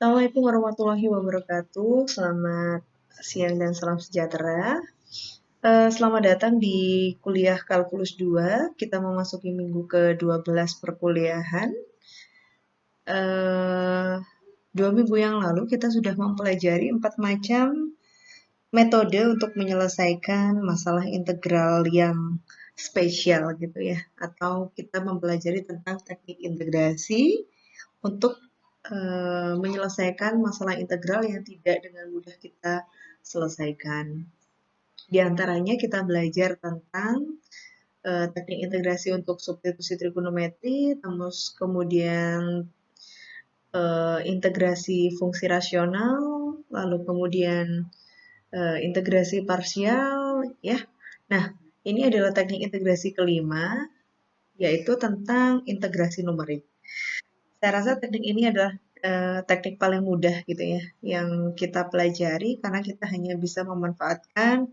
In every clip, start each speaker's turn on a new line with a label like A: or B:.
A: Assalamualaikum warahmatullahi wabarakatuh. Selamat siang dan salam sejahtera. Selamat datang di kuliah Kalkulus 2. Kita memasuki minggu ke-12 perkuliahan. 2 minggu yang lalu kita sudah mempelajari 4 macam metode untuk menyelesaikan masalah integral yang spesial gitu ya. Atau kita mempelajari tentang teknik integrasi untuk menyelesaikan masalah integral yang tidak dengan mudah kita selesaikan. Di antaranya kita belajar tentang teknik integrasi untuk substitusi trigonometri, terus kemudian integrasi fungsi rasional, lalu kemudian integrasi parsial, ya. Nah, ini adalah teknik integrasi kelima, yaitu tentang integrasi numerik. Saya rasa teknik ini adalah teknik paling mudah gitu ya, yang kita pelajari karena kita hanya bisa memanfaatkan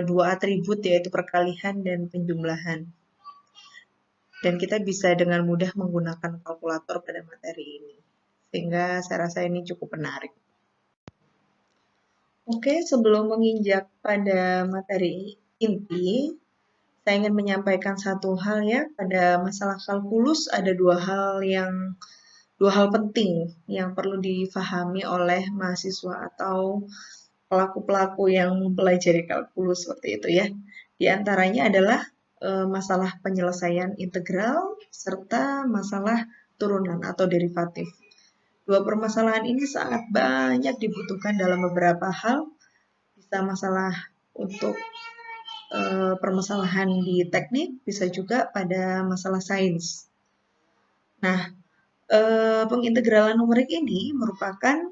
A: dua atribut yaitu perkalian dan penjumlahan. Dan kita bisa dengan mudah menggunakan kalkulator pada materi ini. Sehingga saya rasa ini cukup menarik. Oke, sebelum menginjak pada materi inti, saya ingin menyampaikan satu hal ya. Pada masalah kalkulus ada dua hal penting yang perlu difahami oleh mahasiswa atau pelaku-pelaku yang mempelajari kalkulus seperti itu ya. Di antaranya adalah masalah penyelesaian integral serta masalah turunan atau derivatif. Dua permasalahan ini sangat banyak dibutuhkan dalam beberapa hal, bisa masalah untuk permasalahan di teknik, bisa juga pada masalah sains. Nah, pengintegralan numerik ini merupakan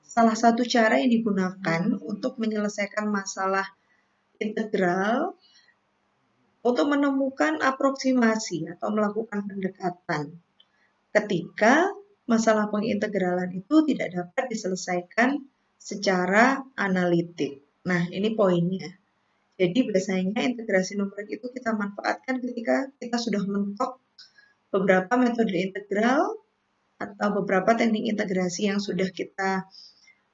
A: salah satu cara yang digunakan untuk menyelesaikan masalah integral untuk menemukan aproksimasi atau melakukan pendekatan ketika masalah pengintegralan itu tidak dapat diselesaikan secara analitik. Nah, ini poinnya. Jadi biasanya integrasi numerik itu kita manfaatkan ketika kita sudah mentok beberapa metode integral atau beberapa teknik integrasi yang sudah kita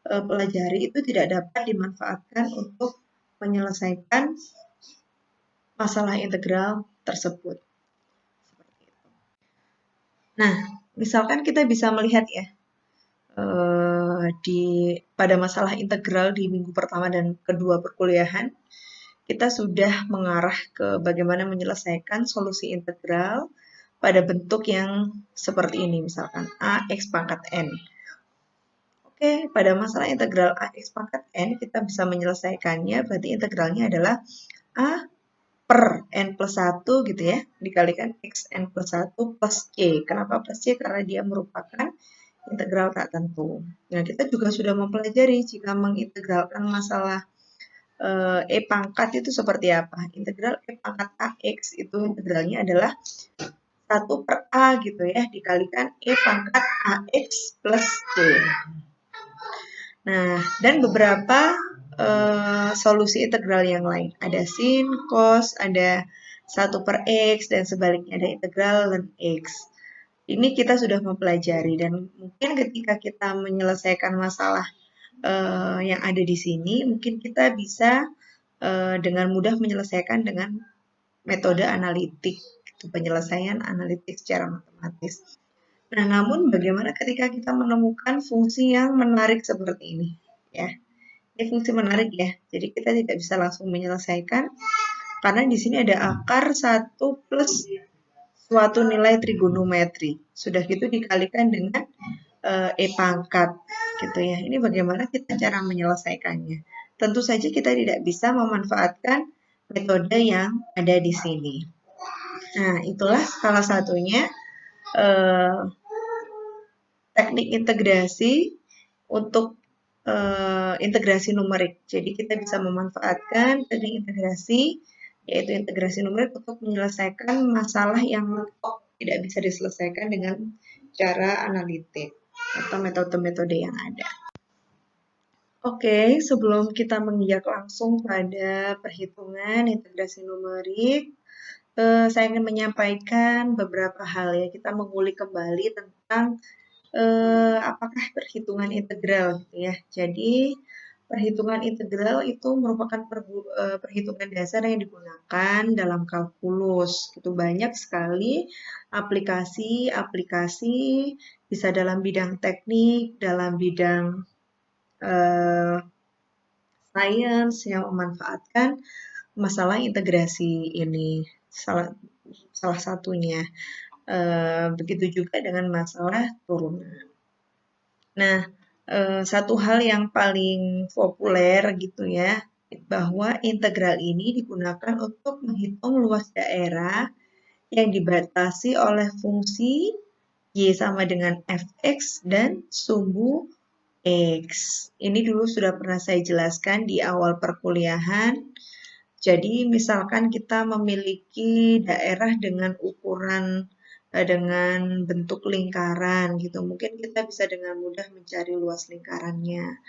A: pelajari itu tidak dapat dimanfaatkan untuk menyelesaikan masalah integral tersebut. Nah, misalkan kita bisa melihat ya, pada masalah integral di minggu pertama dan kedua perkuliahan, kita sudah mengarah ke bagaimana menyelesaikan solusi integral pada bentuk yang seperti ini, misalkan AX pangkat N. Oke, pada masalah integral AX pangkat N, kita bisa menyelesaikannya, berarti integralnya adalah A per N plus 1 gitu ya, dikalikan XN plus 1 plus C. Kenapa plus C? Karena dia merupakan integral tak tentu. Nah, kita juga sudah mempelajari jika mengintegralkan masalah E pangkat itu seperti apa. Integral E pangkat AX itu integralnya adalah 1 per A gitu ya, dikalikan E pangkat AX plus C. Nah, dan beberapa solusi integral yang lain. Ada sin, cos, ada 1 per X, dan sebaliknya ada integral ln X. Ini kita sudah mempelajari, dan mungkin ketika kita menyelesaikan masalah yang ada di sini, mungkin kita bisa dengan mudah menyelesaikan dengan metode analitik, penyelesaian analitik secara matematis. Nah, namun bagaimana ketika kita menemukan fungsi yang menarik seperti ini? Ya, ini fungsi menarik ya. Jadi kita tidak bisa langsung menyelesaikan karena di sini ada akar 1 plus suatu nilai trigonometri. Sudah gitu dikalikan dengan E pangkat gitu ya. Ini bagaimana kita cara menyelesaikannya? Tentu saja kita tidak bisa memanfaatkan metode yang ada di sini. Nah, itulah salah satunya teknik integrasi untuk integrasi numerik. Jadi kita bisa memanfaatkan teknik integrasi, yaitu integrasi numerik untuk menyelesaikan masalah yang tidak bisa diselesaikan dengan cara analitik atau metode-metode yang ada. Oke, sebelum kita menginjak langsung pada perhitungan integrasi numerik, saya ingin menyampaikan beberapa hal ya. Kita mengulik kembali tentang apakah perhitungan integral gitu ya. Jadi perhitungan integral itu merupakan perhitungan dasar yang digunakan dalam kalkulus. Itu banyak sekali aplikasi-aplikasi, bisa dalam bidang teknik, dalam bidang sains yang memanfaatkan masalah integrasi ini. Salah satunya. Begitu juga dengan masalah turunan. Nah, satu hal yang paling populer gitu ya, bahwa integral ini digunakan untuk menghitung luas daerah yang dibatasi oleh fungsi Y sama dengan fx dan sumbu X. Ini dulu sudah pernah saya jelaskan di awal perkuliahan. Jadi misalkan kita memiliki daerah dengan ukuran dengan bentuk lingkaran gitu. Mungkin kita bisa dengan mudah mencari luas lingkarannya.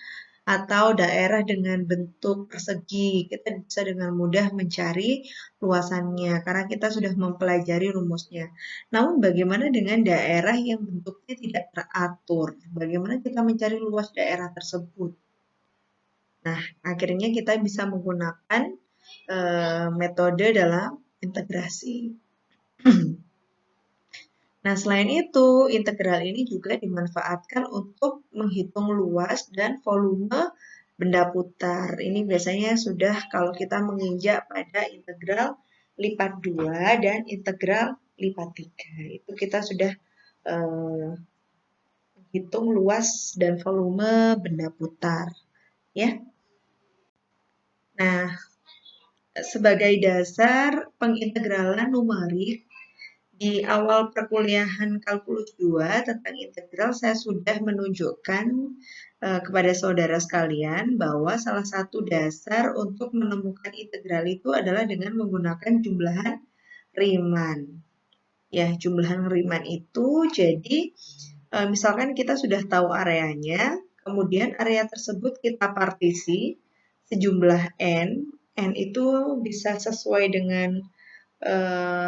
A: Atau daerah dengan bentuk persegi, kita bisa dengan mudah mencari luasannya karena kita sudah mempelajari rumusnya. Namun bagaimana dengan daerah yang bentuknya tidak teratur? Bagaimana kita mencari luas daerah tersebut? Nah, akhirnya kita bisa menggunakan metode dalam integrasi. Nah, selain itu, integral ini juga dimanfaatkan untuk menghitung luas dan volume benda putar. Ini biasanya sudah kalau kita menginjak pada integral lipat 2 dan integral lipat 3. Itu kita sudah menghitung luas dan volume benda putar. Ya. Nah, sebagai dasar pengintegralan numerik, di awal perkuliahan kalkulus 2 tentang integral saya sudah menunjukkan kepada saudara sekalian bahwa salah satu dasar untuk menemukan integral itu adalah dengan menggunakan jumlahan Riemann. Ya, jumlahan Riemann itu jadi misalkan kita sudah tahu areanya, kemudian area tersebut kita partisi sejumlah n. N itu bisa sesuai dengan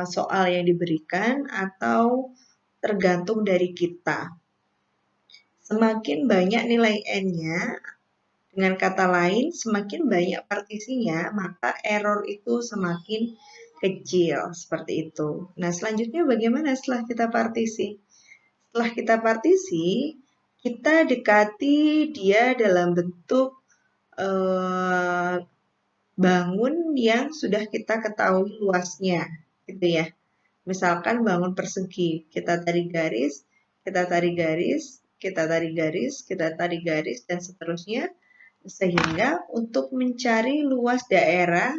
A: soal yang diberikan atau tergantung dari kita. Semakin banyak nilai n-nya, dengan kata lain, semakin banyak partisinya, maka error itu semakin kecil, seperti itu. Nah, selanjutnya bagaimana setelah kita partisi? Setelah kita partisi, kita dekati dia dalam bentuk bangun yang sudah kita ketahui luasnya, gitu ya. Misalkan bangun persegi, kita tarik garis, kita tarik garis, kita tarik garis, kita tarik garis, dan seterusnya. Sehingga untuk mencari luas daerah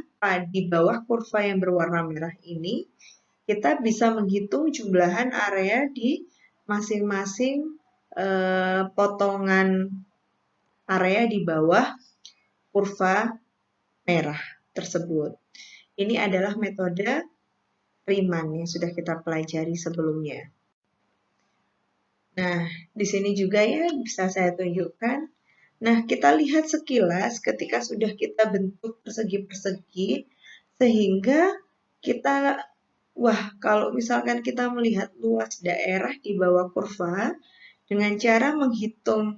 A: di bawah kurva yang berwarna merah ini, kita bisa menghitung jumlahan area di masing-masing potongan area di bawah kurva merah tersebut. Ini adalah metode Riemann yang sudah kita pelajari sebelumnya. Nah, di sini juga ya bisa saya tunjukkan. Nah, kita lihat sekilas ketika sudah kita bentuk persegi-persegi, sehingga kita, wah, kalau misalkan kita melihat luas daerah di bawah kurva, dengan cara menghitung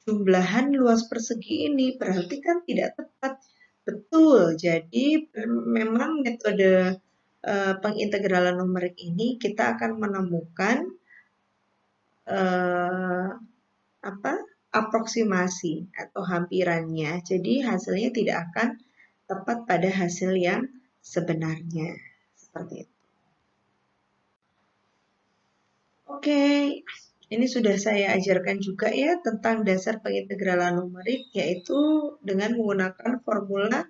A: jumlahan luas persegi ini, berarti kan tidak tepat. Betul, jadi memang metode pengintegralan numerik ini kita akan menemukan aproksimasi atau hampirannya. Jadi hasilnya tidak akan tepat pada hasil yang sebenarnya. Seperti itu. Oke, ini sudah saya ajarkan juga ya tentang dasar pengintegralan numerik, yaitu dengan menggunakan formula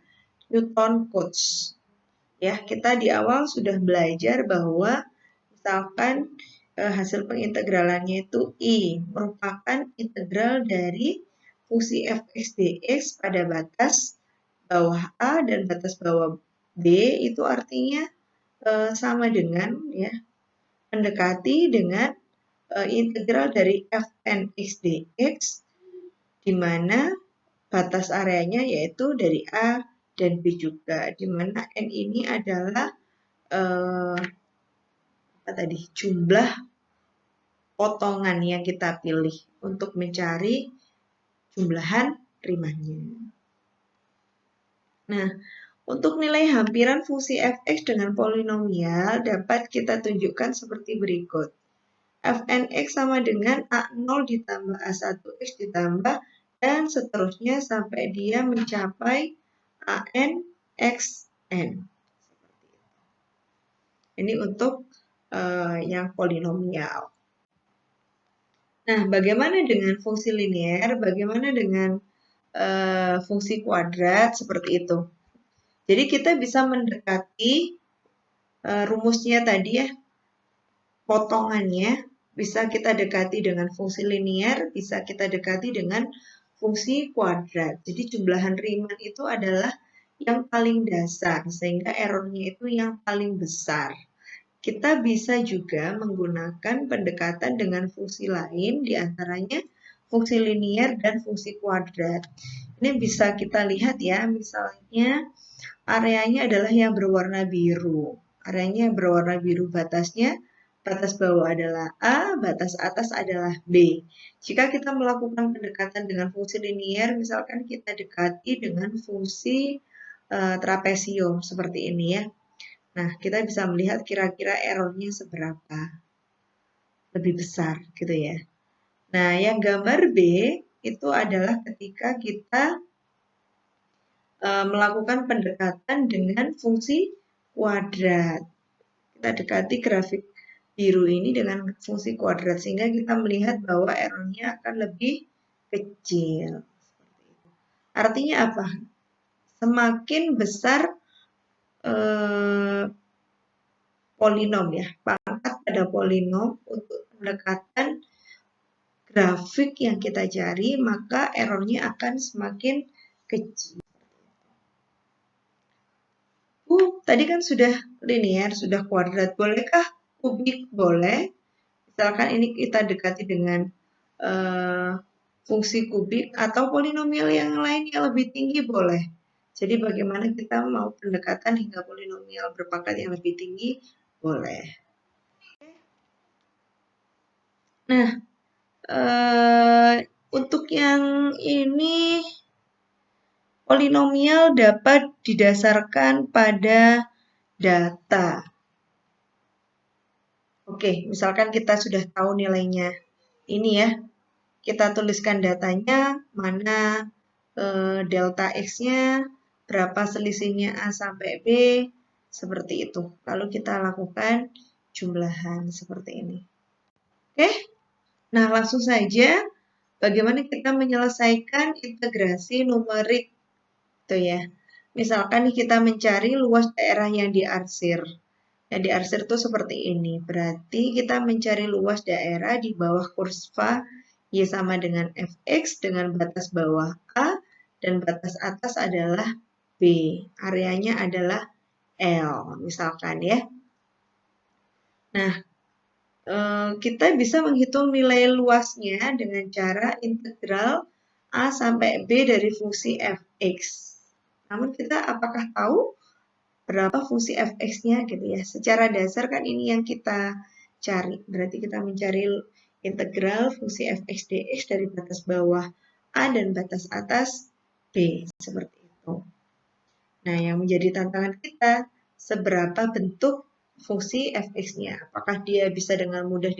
A: Newton-Cotes. Ya, kita di awal sudah belajar bahwa misalkan hasil pengintegralannya itu I, merupakan integral dari fungsi fx dx pada batas bawah A dan batas bawah B, itu artinya sama dengan ya mendekati dengan integral dari fn x dx, di mana batas areanya yaitu dari A dan B juga, di mana N ini adalah jumlah potongan yang kita pilih untuk mencari jumlahan Riemannnya. Nah, untuk nilai hampiran fungsi f(x) dengan polinomial dapat kita tunjukkan seperti berikut. Fnx sama dengan A0 ditambah A1x ditambah dan seterusnya sampai dia mencapai ANXN. Ini untuk yang polinomial. Nah, bagaimana dengan fungsi linear? Bagaimana dengan fungsi kuadrat seperti itu? Jadi kita bisa mendekati rumusnya tadi ya, potongannya bisa kita dekati dengan fungsi linear, bisa kita dekati dengan fungsi kuadrat. Jadi jumlahan Riemann itu adalah yang paling dasar, sehingga errornya itu yang paling besar. Kita bisa juga menggunakan pendekatan dengan fungsi lain, diantaranya fungsi linear dan fungsi kuadrat. Ini bisa kita lihat ya, misalnya areanya adalah yang berwarna biru. Areanya yang berwarna biru, batas bawah adalah A, batas atas adalah B. Jika kita melakukan pendekatan dengan fungsi linear, misalkan kita dekati dengan fungsi trapesium seperti ini ya. Nah, kita bisa melihat kira-kira errornya seberapa. Lebih besar gitu ya. Nah, yang gambar B itu adalah ketika kita melakukan pendekatan dengan fungsi kuadrat. Kita dekati grafik biru ini dengan fungsi kuadrat sehingga kita melihat bahwa errornya akan lebih kecil. Artinya apa? Semakin besar polinom ya, pangkat pada polinom untuk pendekatan grafik yang kita cari, maka errornya akan semakin kecil. Tadi kan sudah linear, sudah kuadrat. Bolehkah kubik? Boleh. Misalkan ini kita dekati dengan fungsi kubik atau polinomial yang lain yang lebih tinggi boleh. Jadi bagaimana kita mau pendekatan hingga polinomial berpangkat yang lebih tinggi? Boleh. Nah, untuk yang ini polinomial dapat didasarkan pada data. Oke, misalkan kita sudah tahu nilainya. Ini ya, kita tuliskan datanya, mana delta X-nya, berapa selisihnya A sampai B, seperti itu. Lalu kita lakukan jumlahan seperti ini. Oke, nah langsung saja bagaimana kita menyelesaikan integrasi numerik. Tuh ya. Misalkan kita mencari luas daerah yang diarsir. Yang diarsir itu seperti ini. Berarti kita mencari luas daerah di bawah kurva Y sama dengan Fx dengan batas bawah A dan batas atas adalah B. Areanya adalah L, misalkan ya. Nah, kita bisa menghitung nilai luasnya dengan cara integral A sampai B dari fungsi Fx. Namun kita apakah tahu berapa fungsi fx-nya gitu ya. Secara dasar kan ini yang kita cari. Berarti kita mencari integral fungsi fx dx dari batas bawah A dan batas atas B. Seperti itu. Nah, yang menjadi tantangan kita, seberapa bentuk fungsi fx-nya. Apakah dia bisa dengan mudah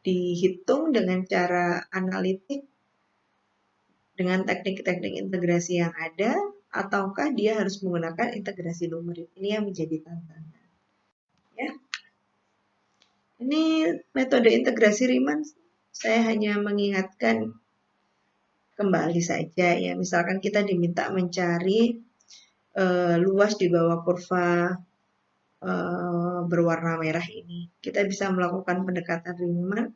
A: dihitung dengan cara analitik, dengan teknik-teknik integrasi yang ada, ataukah dia harus menggunakan integrasi numerik? Ini yang menjadi tantangan. Ya. Ini metode integrasi Riemann, saya hanya mengingatkan kembali saja ya. Misalkan kita diminta mencari luas di bawah kurva berwarna merah ini. Kita bisa melakukan pendekatan Riemann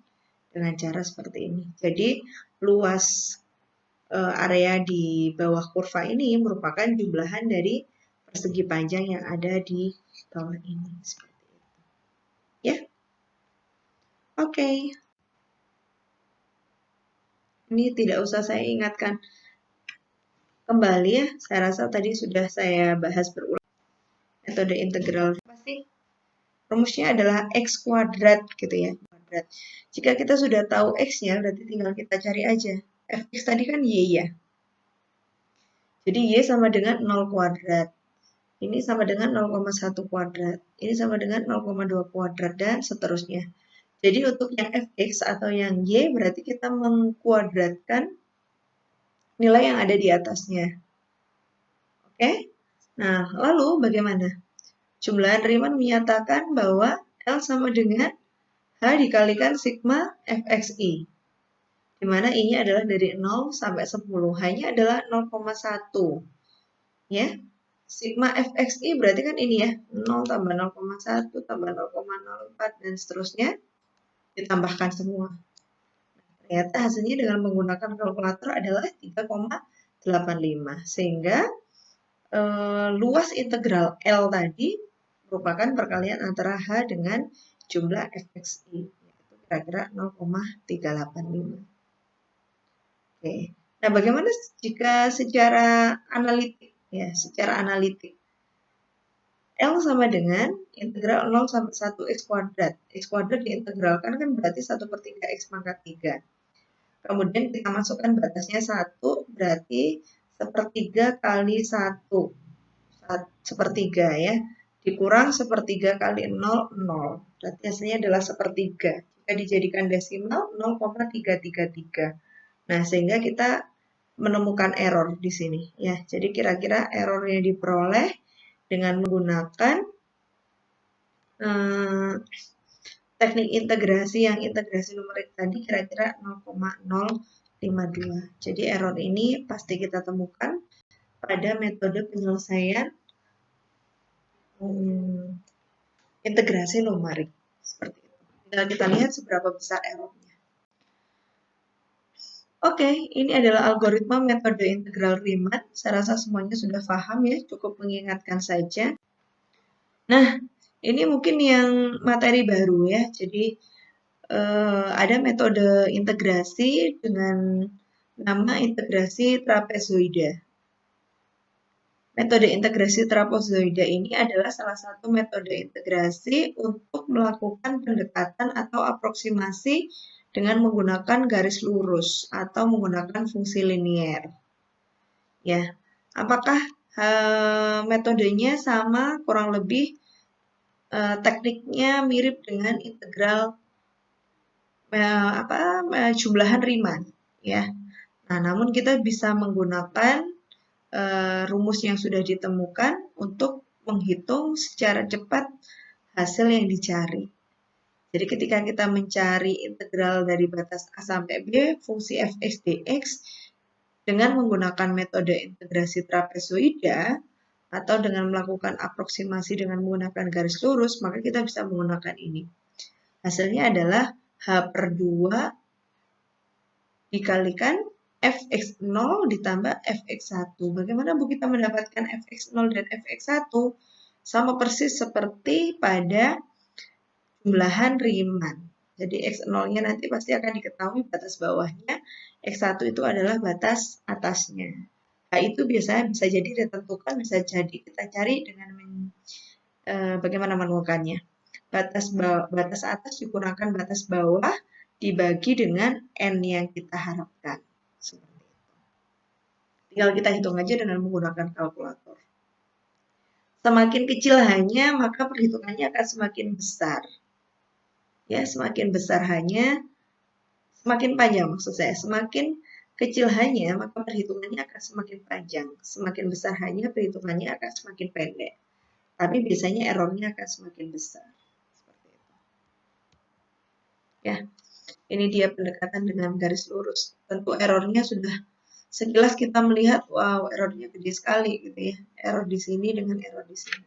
A: dengan cara seperti ini. Jadi luas area di bawah kurva ini merupakan jumlahan dari persegi panjang yang ada di bawah ini. Seperti itu. Ya. Oke. Ini tidak usah saya ingatkan kembali ya. Saya rasa tadi sudah saya bahas berulang. Metode integral pasti rumusnya adalah X kuadrat gitu ya. kuadrat. Jika kita sudah tahu X-nya, berarti tinggal kita cari aja. Fx tadi kan Y ya. Jadi Y sama dengan 0 kuadrat. Ini sama dengan 0,1 kuadrat. Ini sama dengan 0,2 kuadrat, dan seterusnya. Jadi untuk yang Fx atau yang Y berarti kita mengkuadratkan nilai yang ada di atasnya. Oke? Nah, lalu bagaimana? Jumlahan Riemann menyatakan bahwa L sama dengan H dikalikan sigma Fxi. Di mana I-nya adalah dari 0 sampai 10. H-nya adalah 0,1. Ya. Sigma Fxi berarti kan ini ya. 0 tambah 0,1 tambah 0,04 dan seterusnya. Ditambahkan semua. Ternyata hasilnya dengan menggunakan kalkulator adalah 3,85. Sehingga luas integral L tadi merupakan perkalian antara H dengan jumlah Fxi, yaitu kira-kira 0,385. Oke. Nah, bagaimana jika secara analitik? Ya, secara analitik. L sama dengan integral 0 sampai 1 X kuadrat. X kuadrat diintegralkan kan berarti 1/3 X pangkat 3. Kemudian kita masukkan batasnya 1, berarti 1/3 kali 1. 1/3 ya. Dikurang 1/3 kali 0, 0. Berarti hasilnya adalah 1/3. Jika dijadikan desimal, 0,333. Nah, sehingga kita menemukan error di sini. Ya, jadi kira-kira errornya diperoleh dengan menggunakan teknik integrasi yang integrasi numerik tadi kira-kira 0,052. Jadi error ini pasti kita temukan pada metode penyelesaian integrasi numerik. Seperti itu. Tinggal kita lihat seberapa besar errornya. Oke, ini adalah algoritma metode integral Riemann. Saya rasa semuanya sudah paham ya, cukup mengingatkan saja. Nah, ini mungkin yang materi baru ya. Jadi ada metode integrasi dengan nama integrasi trapezoida. Metode integrasi trapezoida ini adalah salah satu metode integrasi untuk melakukan pendekatan atau aproksimasi dengan menggunakan garis lurus atau menggunakan fungsi linier. Ya, apakah metodenya sama, kurang lebih tekniknya mirip dengan integral jumlahan Riemann, ya. Nah, namun kita bisa menggunakan rumus yang sudah ditemukan untuk menghitung secara cepat hasil yang dicari. Jadi ketika kita mencari integral dari batas A sampai B fungsi fx dx dengan menggunakan metode integrasi trapezoida atau dengan melakukan aproksimasi dengan menggunakan garis lurus, maka kita bisa menggunakan ini. Hasilnya adalah H/2 dikalikan fx0 ditambah fx1. Bagaimana Bu kita mendapatkan fx0 dan fx1? Sama persis seperti pada jumlahan Riemann. Jadi x0-nya nanti pasti akan diketahui batas bawahnya, x1 itu adalah batas atasnya. H itu biasanya bisa jadi ditentukan, bisa jadi kita cari dengan bagaimana menemukannya. Batas atas dikurangkan batas bawah dibagi dengan N yang kita harapkan. Seperti itu. Tinggal kita hitung aja dengan menggunakan kalkulator. Semakin kecil H-nya, maka perhitungannya akan semakin besar. Ya, semakin besar H-nya, semakin panjang maksud saya. Semakin kecil H-nya, maka perhitungannya akan semakin panjang. Semakin besar H-nya, perhitungannya akan semakin pendek. Tapi biasanya errornya akan semakin besar. Seperti itu. Ya. Ini dia pendekatan dengan garis lurus. Tentu errornya sudah sekilas kita melihat, wow, errornya gede sekali gitu ya. Error di sini dengan error di sini.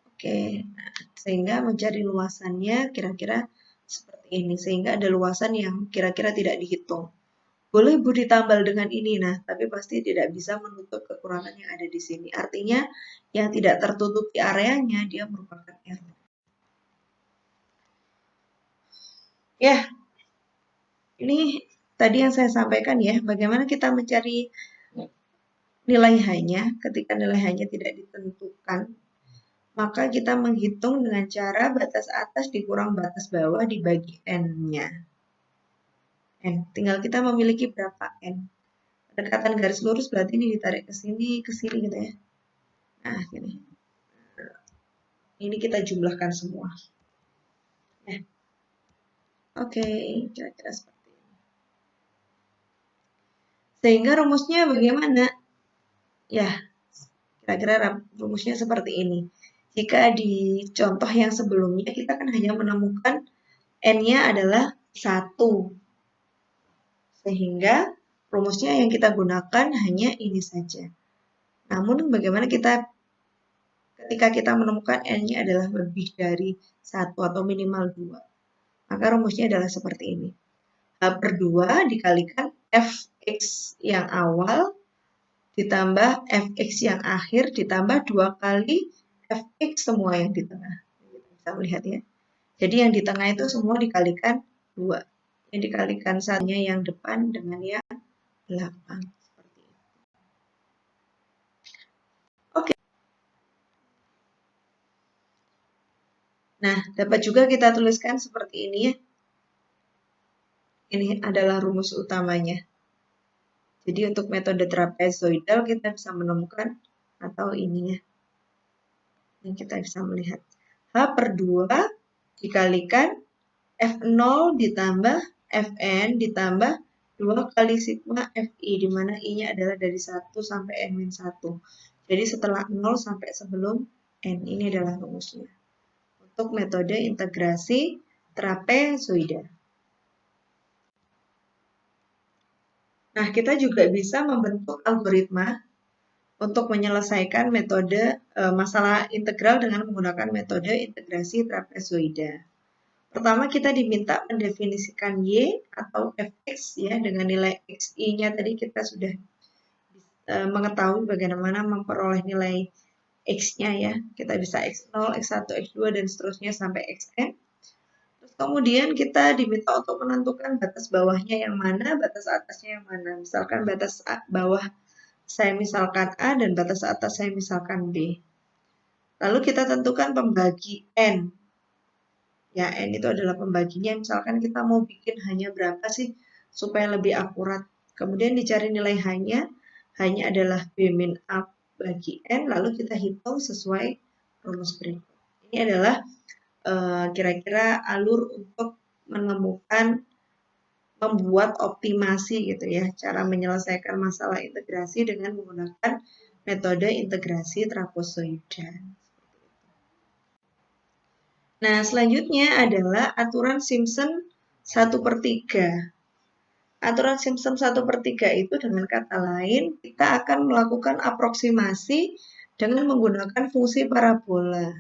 A: Oke, nah, sehingga mencari luasannya kira-kira seperti ini. Sehingga ada luasan yang kira-kira tidak dihitung. Boleh Bu ditambal dengan ini, nah, tapi pasti tidak bisa menutup kekurangan yang ada di sini. Artinya, yang tidak tertutupi areanya, dia merupakan error. Ya, ini tadi yang saya sampaikan ya, bagaimana kita mencari nilai H-nya ketika nilai H-nya tidak ditentukan. maka kita menghitung dengan cara batas atas dikurang batas bawah dibagi N-nya. N. Tinggal kita memiliki berapa N. Pendekatan garis lurus berarti ini ditarik ke sini gitu ya. Nah, gini. Ini kita jumlahkan semua. Nah, oke, kira-kira seperti ini. Sehingga rumusnya bagaimana? Ya, kira-kira rumusnya seperti ini. Jika di contoh yang sebelumnya kita kan hanya menemukan N-nya adalah 1. Sehingga rumusnya yang kita gunakan hanya ini saja. Namun bagaimana ketika kita menemukan N-nya adalah lebih dari 1 atau minimal 2. Maka rumusnya adalah seperti ini. H/2 dikalikan Fx yang awal ditambah Fx yang akhir ditambah 2 kali Fx semua yang di tengah. Kita bisa melihat ya. Jadi yang di tengah itu semua dikalikan 2. Yang dikalikan satunya yang depan dengan yang 8. Seperti itu. Oke. Nah, dapat juga kita tuliskan seperti ini ya. Ini adalah rumus utamanya. Jadi untuk metode trapezoidal kita bisa menemukan atau ini ya. Yang kita bisa melihat. H/2 dikalikan F0 ditambah Fn ditambah 2 kali sigma Fi, di mana I-nya adalah dari 1 sampai N-1. Jadi setelah 0 sampai sebelum N, ini adalah rumusnya. Untuk metode integrasi trapezoida. Nah, kita juga bisa membentuk algoritma untuk menyelesaikan metode masalah integral dengan menggunakan metode integrasi trapezoida. Pertama kita diminta mendefinisikan Y atau Fx ya, dengan nilai Xi-nya tadi kita sudah mengetahui bagaimana memperoleh nilai X-nya ya. Kita bisa X0, X1, X2 dan seterusnya sampai Xn. Terus kemudian kita diminta untuk menentukan batas bawahnya yang mana, batas atasnya yang mana. Misalkan batas bawah saya misalkan A dan batas atas saya misalkan B. Lalu kita tentukan pembagi N. Ya, N itu adalah pembaginya. Misalkan kita mau bikin hanya berapa sih supaya lebih akurat. Kemudian dicari nilai H-nya. H-nya adalah B min A bagi N. Lalu kita hitung sesuai rumus berikut. Ini adalah kira-kira alur untuk menemukan, membuat optimasi gitu ya. Cara menyelesaikan masalah integrasi dengan menggunakan metode integrasi trapezoida. Nah, selanjutnya adalah aturan Simpson 1/3. Aturan Simpson 1/3 itu dengan kata lain, kita akan melakukan aproksimasi dengan menggunakan fungsi parabola.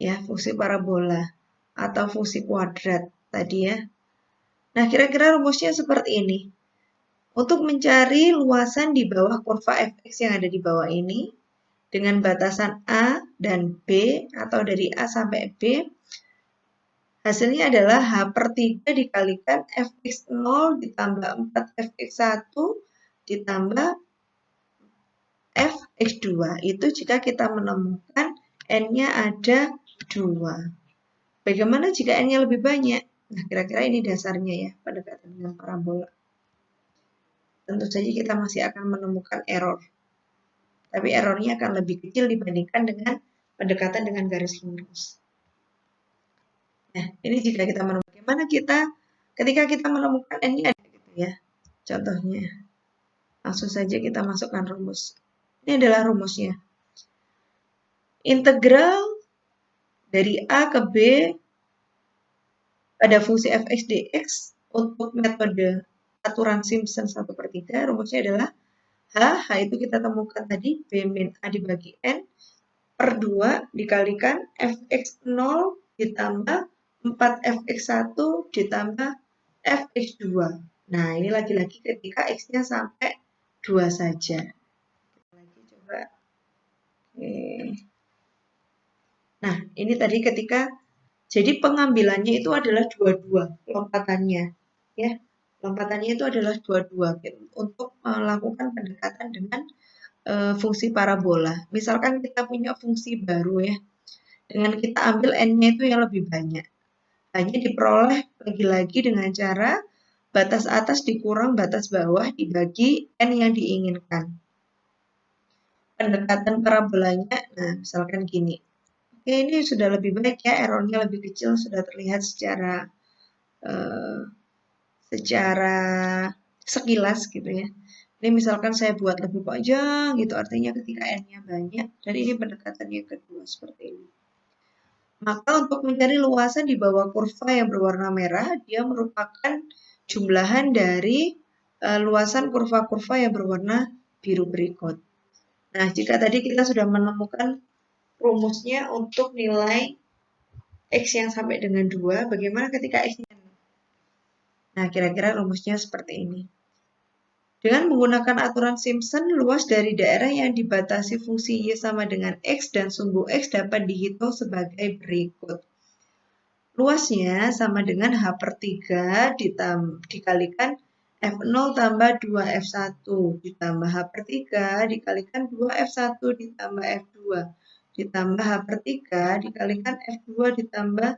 A: Ya, fungsi parabola atau fungsi kuadrat tadi ya. Nah, kira-kira rumusnya seperti ini. Untuk mencari luasan di bawah kurva Fx yang ada di bawah ini, dengan batasan A dan B atau dari A sampai B, hasilnya adalah H/3 dikalikan Fx0 ditambah 4Fx1 ditambah Fx2. Itu jika kita menemukan N-nya ada 2. Bagaimana jika N-nya lebih banyak? Nah, kira-kira ini dasarnya ya, pendekatan dengan parabola. Tentu saja kita masih akan menemukan error. Tapi errornya akan lebih kecil dibandingkan dengan pendekatan dengan garis lurus. Nah, ini jika kita menemukan bagaimana ketika kita menemukan N-nya gitu ya. Contohnya. Langsung saja kita masukkan rumus. Ini adalah rumusnya. Integral dari A ke B pada fungsi Fx dx untuk metode aturan Simpson 1/3, rumusnya adalah H itu kita temukan tadi, B min A dibagi N, per 2 dikalikan Fx0 ditambah 4Fx1 ditambah Fx2. Nah, ini lagi-lagi ketika X-nya sampai 2 saja. Kita lagi coba. Oke. Nah, ini tadi ketika, jadi pengambilannya itu adalah 22 lompatannya. Ya, lompatannya itu adalah 22 untuk melakukan pendekatan dengan fungsi parabola. Misalkan kita punya fungsi baru ya. dengan kita ambil N-nya itu yang lebih banyak. Hanya diperoleh lagi-lagi dengan cara batas atas dikurang batas bawah dibagi N yang diinginkan. Pendekatan parabolanya, nah misalkan gini. Oke, ini sudah lebih baik ya, errornya lebih kecil, sudah terlihat secara sekilas gitu ya. Ini misalkan saya buat lebih panjang gitu, artinya ketika N-nya banyak, dan ini pendekatan yang kedua seperti ini. Maka untuk mencari luasan di bawah kurva yang berwarna merah, dia merupakan jumlahan dari luasan kurva-kurva yang berwarna biru berikut. Nah, jika tadi kita sudah menemukan rumusnya untuk nilai X yang sampai dengan 2, bagaimana ketika X-nya? Nah, kira-kira rumusnya seperti ini. Dengan menggunakan aturan Simpson, luas dari daerah yang dibatasi fungsi Y sama dengan X dan sumbu X dapat dihitung sebagai berikut. Luasnya sama dengan H per 3 dikalikan F0 tambah 2F1 ditambah H per 3 dikalikan 2F1 ditambah F2 ditambah H per 3 dikalikan F2 ditambah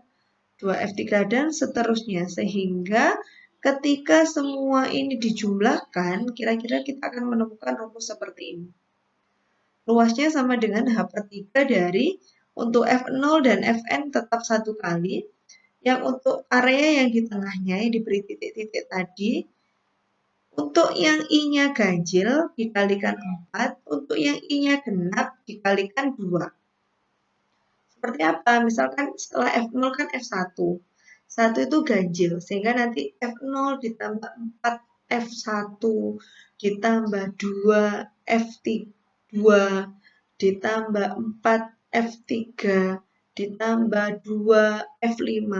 A: 2F3 dan seterusnya. Sehingga ketika semua ini dijumlahkan, kira-kira kita akan menemukan rumus seperti ini. Luasnya sama dengan H per 3 dari untuk F0 dan Fn tetap 1 kali. Yang untuk area yang di tengahnya yang diberi titik-titik tadi, untuk yang I-nya ganjil dikalikan 4, untuk yang I-nya genap dikalikan 2. Seperti apa? Misalkan setelah F0 kan F1. 1 itu ganjil, sehingga nanti F0 ditambah 4 F1 ditambah 2 F2 ditambah 4 F3 ditambah 2 F5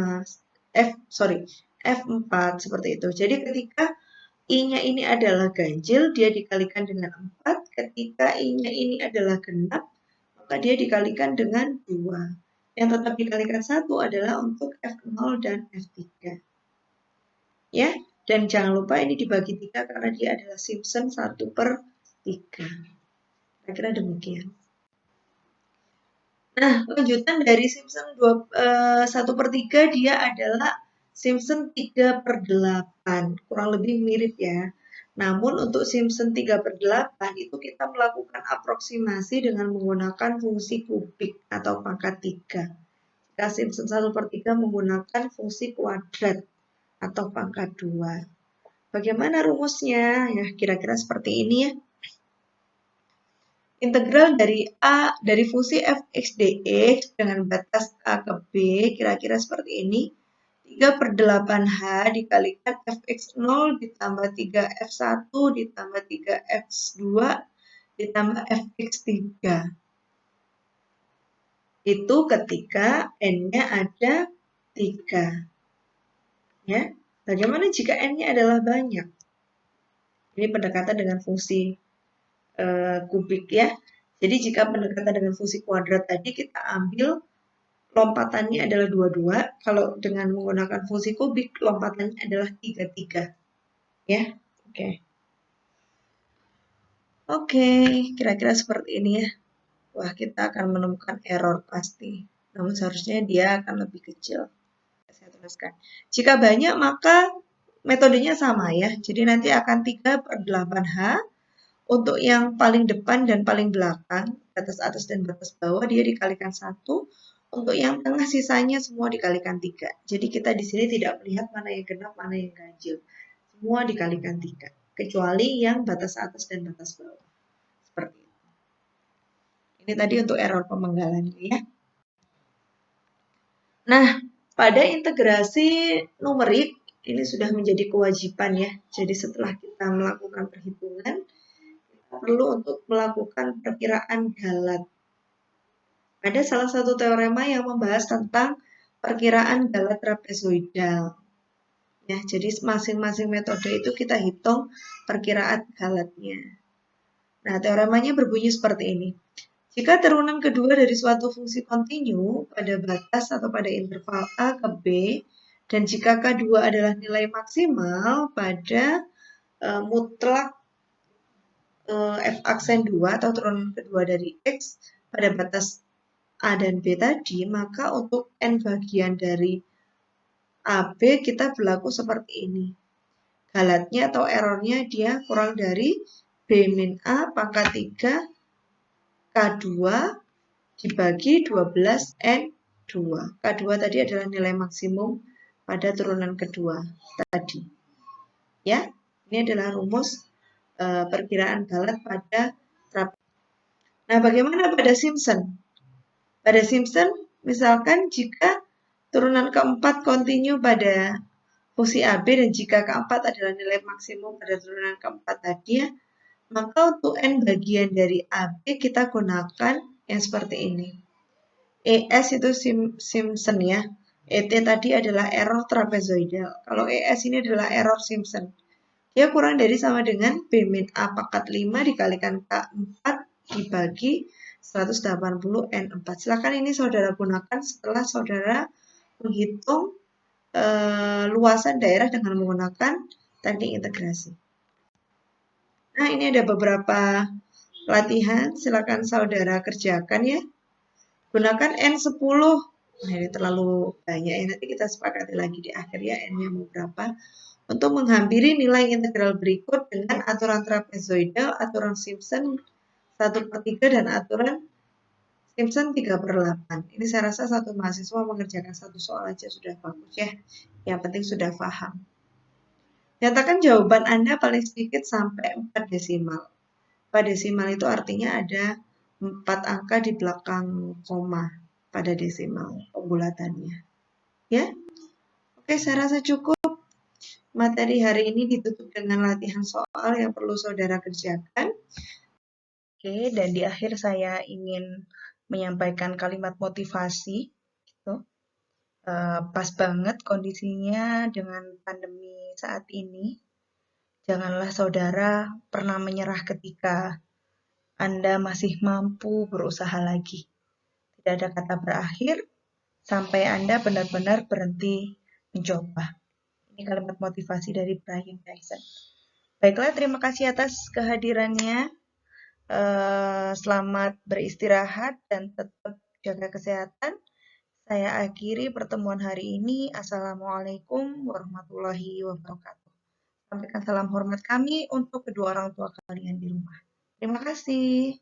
A: F4 seperti itu. Jadi ketika I-nya ini adalah ganjil, dia dikalikan dengan 4. Ketika I-nya ini adalah genap, maka dia dikalikan dengan 2. Yang tetap dikalikan 1 adalah untuk F0 dan F3. Ya, dan jangan lupa ini dibagi 3 karena dia adalah Simpson 1 per 3. Kira-kira demikian. Nah, lanjutan dari Simpson 1 per 3 dia adalah Simpson 3 per 8. Kurang lebih mirip ya. Namun untuk Simpson 3 per 8 itu kita melakukan aproksimasi dengan menggunakan fungsi kubik atau pangkat 3. Jika Simpson 1 per 3 menggunakan fungsi kuadrat atau pangkat 2. Bagaimana rumusnya? Ya, kira-kira seperti ini ya. Integral dari fungsi fx dx dengan batas a ke b kira-kira seperti ini. 3 per 8h dikalikan fx0 ditambah 3f1 ditambah 3x2 ditambah fx3. Itu ketika n-nya ada 3. Ya. Bagaimana jika n-nya adalah banyak? Ini pendekatan dengan fungsi kubik ya. Jadi jika pendekatan dengan fungsi kuadrat tadi kita ambil lompatannya adalah 22, kalau dengan menggunakan fungsi kubik lompatannya adalah 33. Ya. Oke, kira-kira seperti ini ya. Wah, kita akan menemukan error pasti. Namun seharusnya dia akan lebih kecil. Saya teruskan. Jika banyak maka metodenya sama ya. Jadi nanti akan 3 per 8h. Untuk yang paling depan dan paling belakang, batas atas dan batas bawah, dia dikalikan 1. Untuk yang tengah sisanya semua dikalikan 3. Jadi kita di sini tidak melihat mana yang genap, mana yang ganjil. Semua dikalikan 3. Kecuali yang batas atas dan batas bawah. Seperti itu. Ini tadi untuk error pemenggalannya ya. Nah, pada integrasi numerik, ini sudah menjadi kewajiban ya. Jadi setelah kita melakukan perhitungan, perlu untuk melakukan perkiraan galat. Ada salah satu teorema yang membahas tentang perkiraan galat trapezoidal. Ya, jadi masing-masing metode itu kita hitung perkiraan galatnya. Nah, teoremanya berbunyi seperti ini. Jika turunan kedua dari suatu fungsi kontinu pada batas atau pada interval A ke B, dan jika K2 adalah nilai maksimal pada mutlak f aksen 2 atau turunan kedua dari x pada batas A dan B tadi, maka untuk N bagian dari AB kita berlaku seperti ini. Galatnya atau errornya dia kurang dari B min A pangkat 3 K2 dibagi 12N2. K2 tadi adalah nilai maksimum pada turunan kedua tadi. Ya, ini adalah rumus perkiraan galat pada trapez. Nah, bagaimana pada Simpson? Pada Simpson, misalkan jika turunan keempat kontinu pada fungsi AB dan jika keempat adalah nilai maksimum pada turunan keempat tadi ya, maka untuk N bagian dari AB kita gunakan yang seperti ini. ES itu Simpson ya. ET tadi adalah error trapezoidal. Kalau ES ini adalah error Simpson. Dia kurang dari sama dengan B min A pangkat 5 dikalikan K4 dibagi 180 N4. Silakan ini saudara gunakan setelah saudara menghitung luasan daerah dengan menggunakan teknik integrasi. Nah, ini ada beberapa latihan, silakan saudara kerjakan ya. Gunakan N10. Nah, ini terlalu banyak ya, nanti kita sepakati lagi di akhir ya N-nya mau berapa. Untuk menghampiri nilai integral berikut dengan aturan trapezoidal, aturan Simpson 1/3 dan aturan Simpson 3/8. Ini saya rasa satu mahasiswa mengerjakan satu soal aja sudah bagus ya. Yang penting sudah paham. Nyatakan jawaban Anda paling sedikit sampai 4 desimal. 4 desimal itu artinya ada 4 angka di belakang koma pada desimal pembulatannya. Ya, oke, saya rasa cukup. Materi hari ini ditutup dengan latihan soal yang perlu saudara kerjakan. Oke, dan di akhir saya ingin menyampaikan kalimat motivasi. Gitu. Pas banget kondisinya dengan pandemi saat ini. Janganlah saudara pernah menyerah ketika Anda masih mampu berusaha lagi. Tidak ada kata berakhir sampai Anda benar-benar berhenti mencoba. Ini kalimat motivasi dari Brian Dyson. Baiklah, terima kasih atas kehadirannya. Selamat beristirahat dan tetap jaga kesehatan. Saya akhiri pertemuan hari ini. Assalamualaikum warahmatullahi wabarakatuh. Sampaikan salam hormat kami untuk kedua orang tua kalian di rumah. Terima kasih.